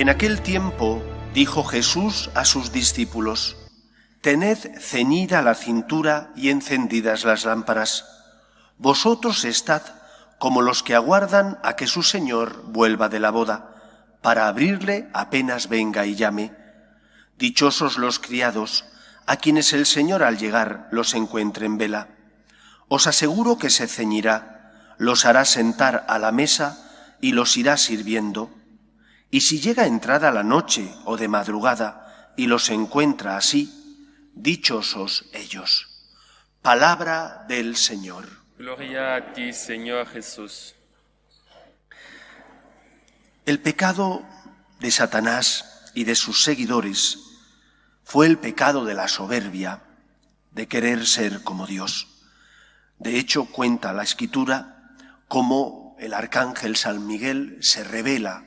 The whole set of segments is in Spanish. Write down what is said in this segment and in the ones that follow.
En aquel tiempo dijo Jesús a sus discípulos: «Tened ceñida la cintura y encendidas las lámparas. Vosotros estad como los que aguardan a que su señor vuelva de la boda, para abrirle apenas venga y llame. Dichosos los criados, a quienes el Señor al llegar los encuentre en vela. Os aseguro que se ceñirá, los hará sentar a la mesa y los irá sirviendo. Y si llega entrada la noche o de madrugada y los encuentra así, dichosos ellos». Palabra del Señor. Gloria a ti, Señor Jesús. El pecado de Satanás y de sus seguidores fue el pecado de la soberbia, de querer ser como Dios. De hecho, cuenta la Escritura cómo el arcángel San Miguel se rebela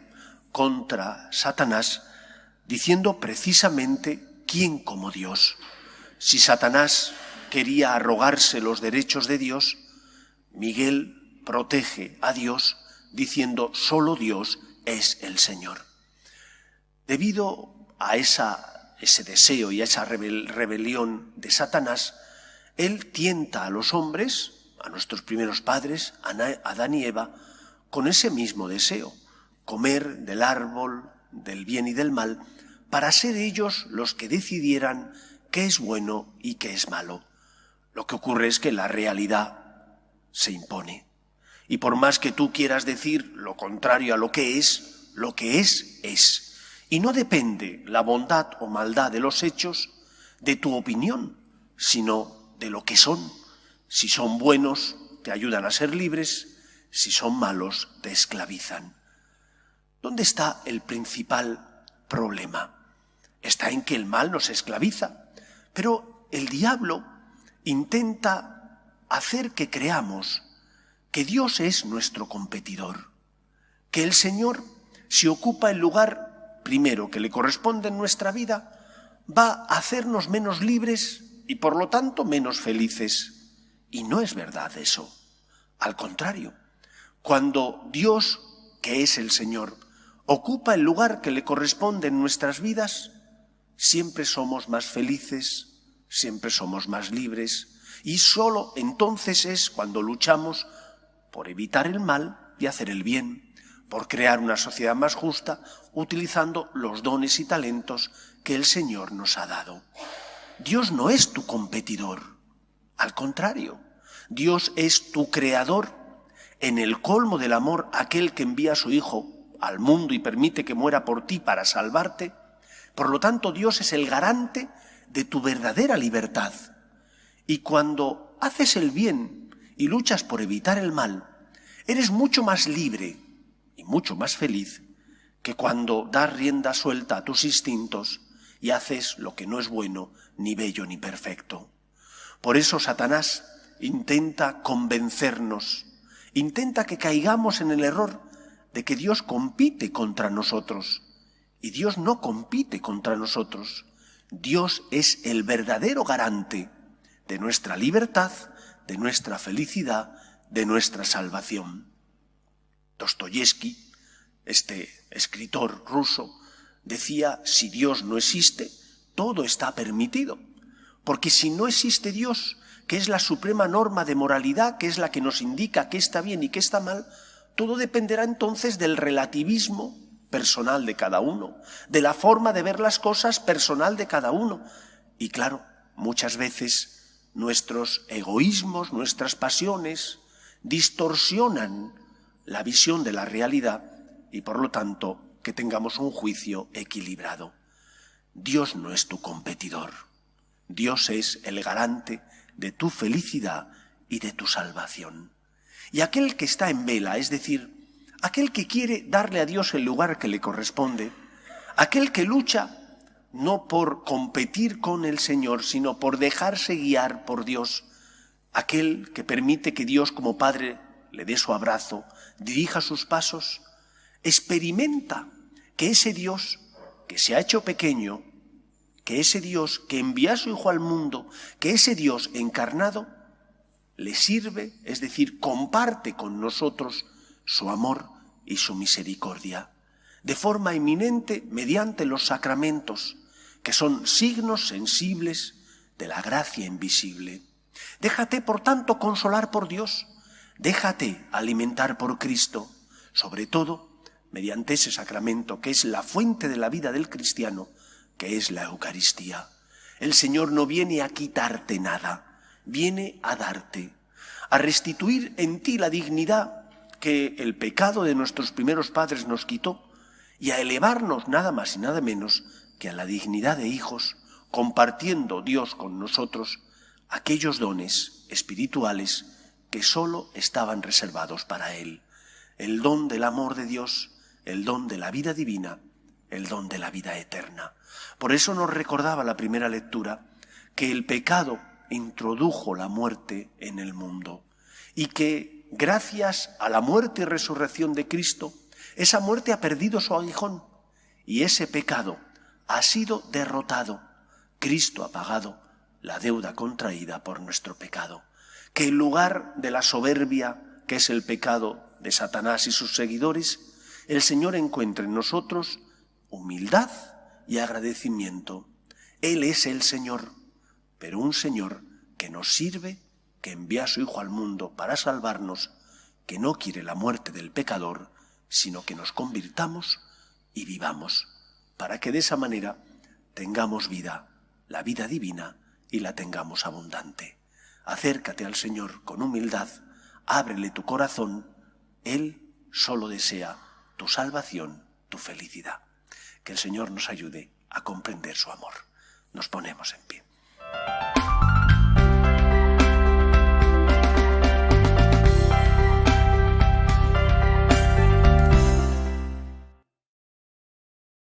contra Satanás, diciendo precisamente: ¿quién como Dios? Si Satanás quería arrogarse los derechos de Dios, Miguel protege a Dios diciendo: solo Dios es el Señor. Debido a ese deseo y a esa rebelión de Satanás, él tienta a los hombres, a nuestros primeros padres, a Adán y Eva, con ese mismo deseo: comer del árbol del bien y del mal, para ser ellos los que decidieran qué es bueno y qué es malo. Lo que ocurre es que la realidad se impone. Y por más que tú quieras decir lo contrario a lo que es, es. Y no depende la bondad o maldad de los hechos de tu opinión, sino de lo que son. Si son buenos, te ayudan a ser libres; si son malos, te esclavizan. ¿Dónde está el principal problema? Está en que el mal nos esclaviza, pero el diablo intenta hacer que creamos que Dios es nuestro competidor, que el Señor, si ocupa el lugar primero que le corresponde en nuestra vida, va a hacernos menos libres y por lo tanto menos felices. Y no es verdad eso. Al contrario, cuando Dios, que es el Señor, ocupa el lugar que le corresponde en nuestras vidas, siempre somos más felices, siempre somos más libres, y solo entonces es cuando luchamos por evitar el mal y hacer el bien, por crear una sociedad más justa, utilizando los dones y talentos que el Señor nos ha dado. Dios no es tu competidor, al contrario, Dios es tu creador, en el colmo del amor, aquel que envía a su Hijo al mundo y permite que muera por ti para salvarte. Por lo tanto, Dios es el garante de tu verdadera libertad. Y cuando haces el bien y luchas por evitar el mal, eres mucho más libre y mucho más feliz que cuando das rienda suelta a tus instintos y haces lo que no es bueno, ni bello, ni perfecto. Por eso Satanás intenta convencernos, intenta que caigamos en el error de que Dios compite contra nosotros. Y Dios no compite contra nosotros. Dios es el verdadero garante de nuestra libertad, de nuestra felicidad, de nuestra salvación. Dostoyevski, este escritor ruso, decía: si Dios no existe, todo está permitido. Porque si no existe Dios, que es la suprema norma de moralidad, que es la que nos indica qué está bien y qué está mal, todo dependerá entonces del relativismo personal de cada uno, de la forma de ver las cosas personal de cada uno. Y claro, muchas veces nuestros egoísmos, nuestras pasiones, distorsionan la visión de la realidad y por lo tanto que tengamos un juicio equilibrado. Dios no es tu competidor. Dios es el garante de tu felicidad y de tu salvación. Y aquel que está en vela, es decir, aquel que quiere darle a Dios el lugar que le corresponde, aquel que lucha no por competir con el Señor, sino por dejarse guiar por Dios, aquel que permite que Dios como Padre le dé su abrazo, dirija sus pasos, experimenta que ese Dios que se ha hecho pequeño, que ese Dios que envía a su Hijo al mundo, que ese Dios encarnado, le sirve, es decir, comparte con nosotros su amor y su misericordia. de forma eminente mediante los sacramentos, que son signos sensibles de la gracia invisible. Déjate, por tanto, consolar por Dios, déjate alimentar por Cristo, sobre todo mediante ese sacramento que es la fuente de la vida del cristiano, que es la Eucaristía. El Señor no viene a quitarte nada, viene a darte, a restituir en ti la dignidad que el pecado de nuestros primeros padres nos quitó y a elevarnos nada más y nada menos que a la dignidad de hijos, compartiendo Dios con nosotros aquellos dones espirituales que sólo estaban reservados para Él. El don del amor de Dios, el don de la vida divina, el don de la vida eterna. Por eso nos recordaba la primera lectura que el pecado introdujo la muerte en el mundo y que gracias a la muerte y resurrección de Cristo, esa muerte ha perdido su aguijón y ese pecado ha sido derrotado. Cristo ha pagado la deuda contraída por nuestro pecado. Que en lugar de la soberbia, que es el pecado de Satanás y sus seguidores, el Señor encuentre en nosotros humildad y agradecimiento. Él es el Señor, pero un Señor que nos sirve, que envía a su Hijo al mundo para salvarnos, que no quiere la muerte del pecador, sino que nos convirtamos y vivamos, para que de esa manera tengamos vida, la vida divina, y la tengamos abundante. Acércate al Señor con humildad, ábrele tu corazón, Él solo desea tu salvación, tu felicidad. Que el Señor nos ayude a comprender su amor. Nos ponemos en pie.